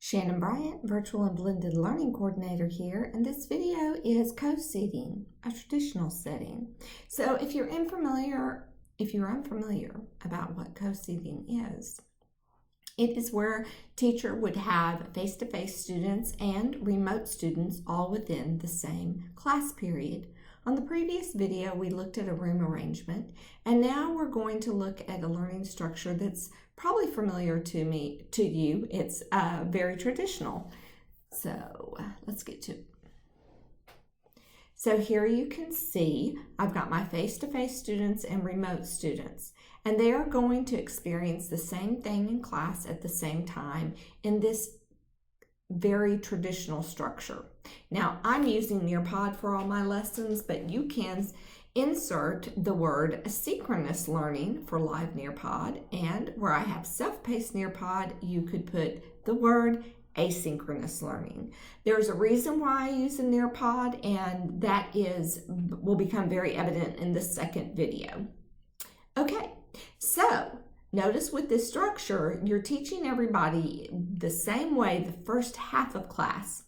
Shannon Bryant, Virtual and Blended Learning Coordinator here, and this video is co-seating, a traditional setting. So if you're unfamiliar about what co-seating is, it is where teacher would have face-to-face students and remote students all within the same class period. On the previous video, we looked at a room arrangement, and now we're going to look at a learning structure that's probably familiar to you. It's very traditional. So let's get to it. So here you can see I've got my face-to-face students and remote students, and they are going to experience the same thing in class at the same time in this very traditional structure. Now, I'm using Nearpod for all my lessons, but you can insert the word asynchronous learning for live Nearpod, and where I have self-paced Nearpod, you could put the word asynchronous learning. There's a reason why I use a Nearpod, and that will become very evident in the second video. Okay, so notice with this structure, you're teaching everybody the same way the first half of class.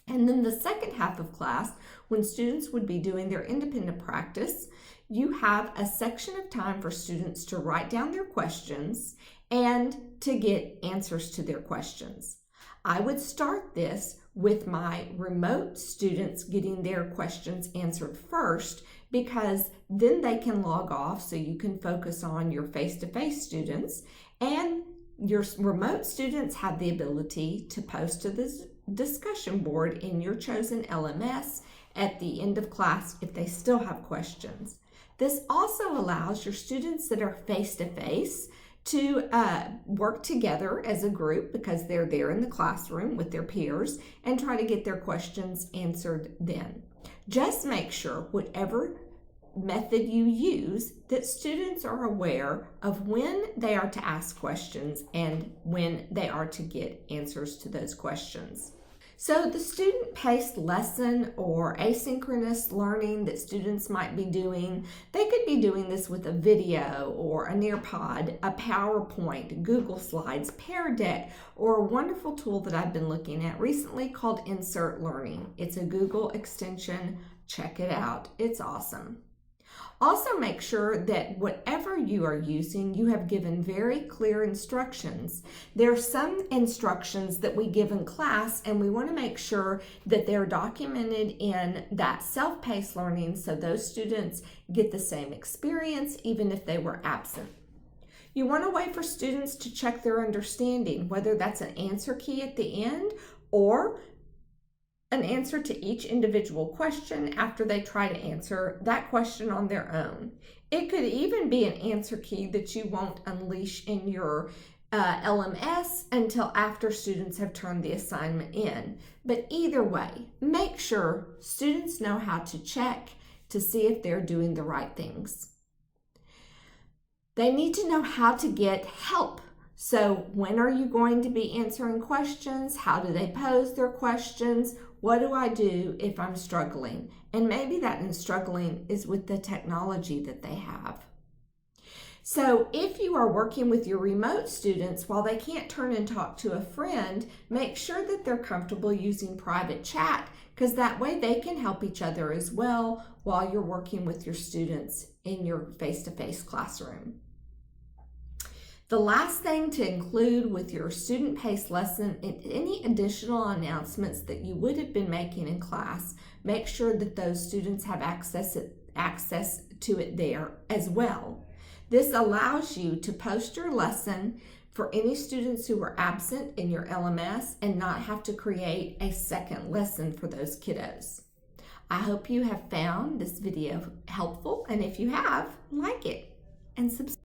And then the second half of class, when students would be doing their independent practice, you have a section of time for students to write down their questions and to get answers to their questions. I would start this with my remote students getting their questions answered first, because then they can log off so you can focus on your face-to-face students, and your remote students have the ability to post to this discussion board in your chosen LMS at the end of class if they still have questions. This also allows your students that are face-to-face to work together as a group, because they're there in the classroom with their peers, and try to get their questions answered then. Just make sure whatever method you use that students are aware of when they are to ask questions and when they are to get answers to those questions. So the student-paced lesson or asynchronous learning that students might be doing, they could be doing this with a video or a Nearpod, a PowerPoint, Google Slides, Pear Deck, or a wonderful tool that I've been looking at recently called Insert Learning. It's a Google extension. Check it out. It's awesome. Also, make sure that whatever you are using, you have given very clear instructions. There are some instructions that we give in class, and we want to make sure that they're documented in that self-paced learning so those students get the same experience even if they were absent. You want to wait for students to check their understanding, whether that's an answer key at the end or an answer to each individual question after they try to answer that question on their own. It could even be an answer key that you won't unleash in your LMS until after students have turned the assignment in. But either way, make sure students know how to check to see if they're doing the right things. They need to know how to get help. So when are you going to be answering questions? How do they pose their questions? What do I do if I'm struggling? And maybe that in struggling is with the technology that they have. So if you are working with your remote students, while they can't turn and talk to a friend, make sure that they're comfortable using private chat, because that way they can help each other as well while you're working with your students in your face-to-face classroom. The last thing to include with your student-paced lesson is any additional announcements that you would have been making in class. Make sure that those students have access to it there as well. This allows you to post your lesson for any students who were absent in your LMS and not have to create a second lesson for those kiddos. I hope you have found this video helpful, and if you have, like it and subscribe.